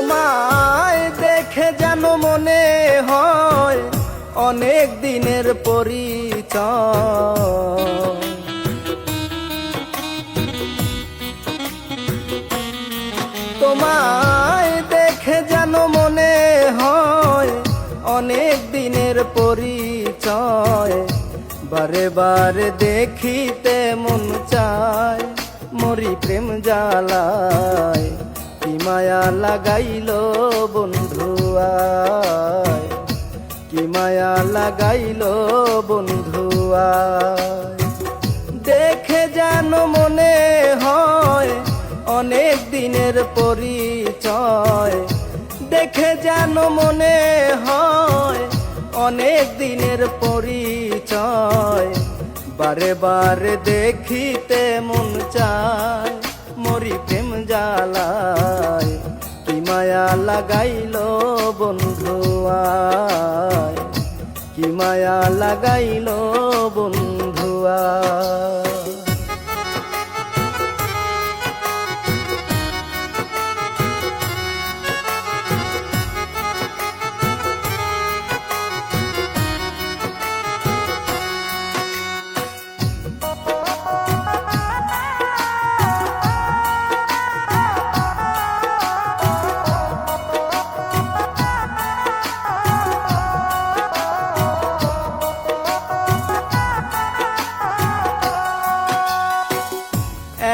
তোমায় দেখে যেন মনে হয় অনেক দিনের পরিচয়। তোমায় দেখে যেন মনে হয় অনেক দিনের পরিচয়। বারে বারে দেখিতে মন চায়, মরি প্রেম জ্বালায়। কি মায়া লাগাইল বন্ধু আয়, কি মায়া লাগাইল বন্ধু আয়। দেখে যেন মনে হয় অনেক দিনের পরিচয়। দেখে যেন মনে হয় অনেক দিনের পরিচয়। বারে বারে দেখিতে মন চায়, মরি প্রেম জ্বালায়। কি মায়া লাগাইল বন্ধু আয়, কি মায়া লাগাইল বন্ধু আয়।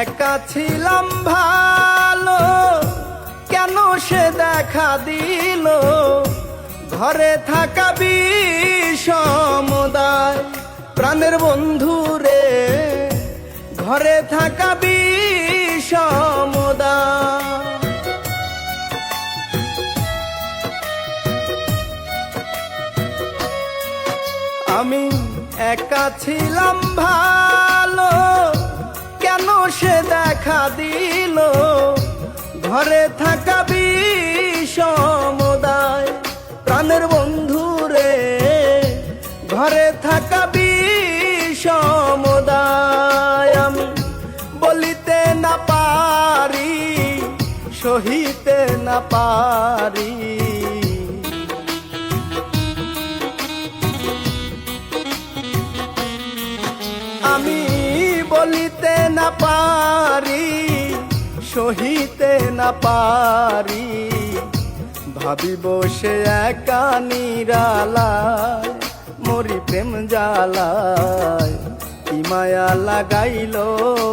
একা ছিলাম ভালো, কেন সে দেখা দিল? ঘরে থাকা বিষমদায় প্রাণের বন্ধু রে, ঘরে থাকা বিষমদায়। আমি একা ছিলাম ভালো, কেন সে দেখা দিল? ঘরে থাকা বিষমদায় প্রাণের বন্ধু রে, ঘরে থাকা বিষমদায়। আমি বলিতে না পারি, সহিতে না পারি। আমি বলিতে না পারি, সহিতে না পারি। ভাবি বসে একা নিরালায়, মরি প্রেম জ্বালায়। কি মায়া লাগাইল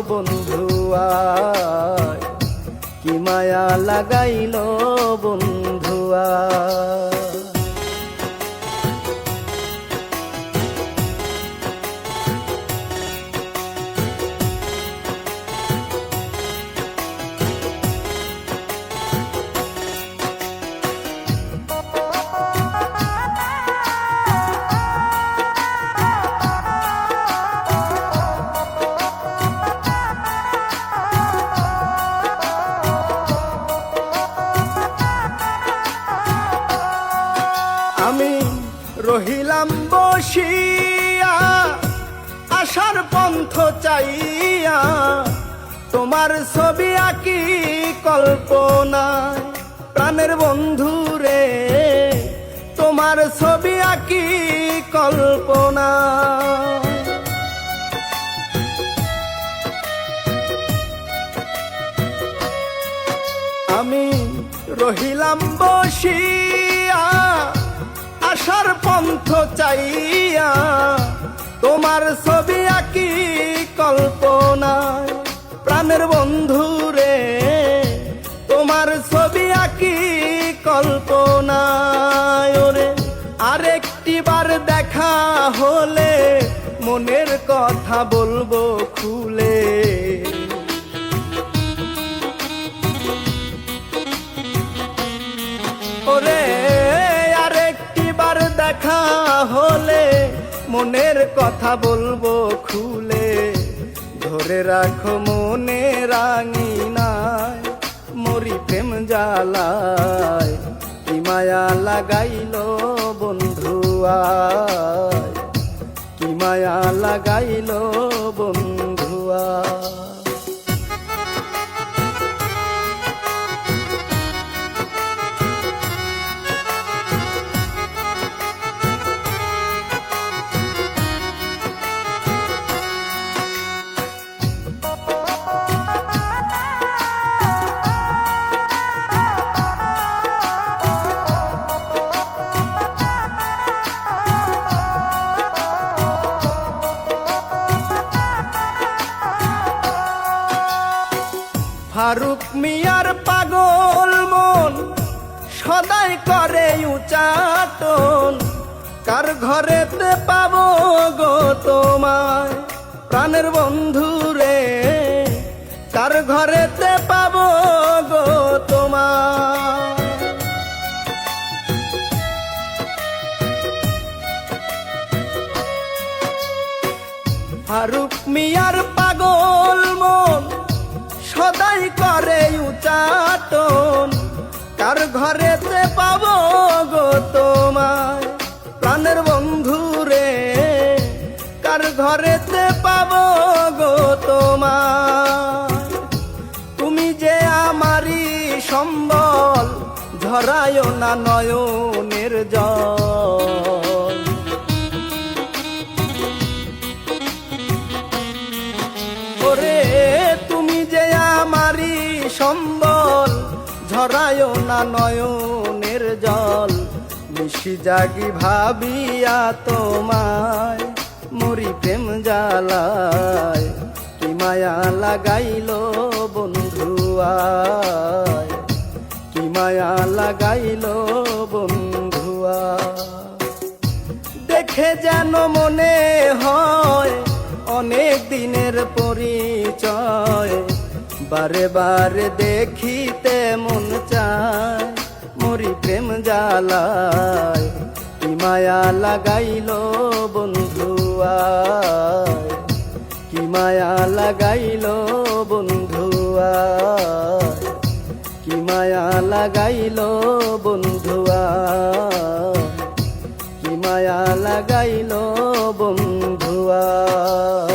বন্ধু আয়, কি মায়া লাগাইল বন্ধু আয়। আমি রহিলাম বসিয়া আশার পন্থ চাইয়া, তোমার ছবি আঁকি কল্পনায় প্রাণের বন্ধু রে, তোমার ছবি আঁকি কল্পনায়। আমি রহিলাম বসিয়া আশার পন্থ চাইয়া, তোমার ছবি আঁকি কল্পনায় প্রাণের বন্ধু রে, তোমার ছবি আঁকি কল্পনায়। ওরে আরেকটি বার দেখা হলে মনের কথা বলবো খুলে। ওরে আরেকটি বার দেখা হলে মনের কথা বলবো খুলে। ধরে রাখো মনে রাঙিনায়, মরি প্রেম জ্বালায়। কি মায়া লাগাইল বন্ধু আয়, কি মায়া লাগাইল বন্ধু আয়। সদাই করে উচাটন, কার ঘরেতে পাবো গো তোমায় প্রাণের বন্ধু রে, কার ঘরেতে পাবো গো তোমায়। ফারুক মিয়ার পাগল মন সদাই করে উচাটন, কার ঘরেতে পাবো গো তোমায় প্রাণের বন্ধু রে, কার ঘরেতে পাবো গো তোমায়। তুমি যে আমারই সম্বল, ঝরায়ো না নয়নের জল। ওরে তুমি যে আমারই সম্বল, ঝরায়ো না নয়নের জল। নিশি জাগি ভাবিয়া তোমায়, মরি প্রেম জ্বালায়। কি মায়া লাগাইল বন্ধু আয়, কি মায়া লাগাইল বন্ধু আয়। দেখে যেন মনে হয় অনেক দিনের পরিচয়, বারে বারে দেখিতে মন চায়। মরি প্রেম জ্বালায়, কি মায়া লাগাইল বন্ধু আয়, কি মায়া লাগাইল বন্ধু আয়, কি মায়া লাগাইল বন্ধু আয়, কি মায়া লাগাইল বন্ধু আয়।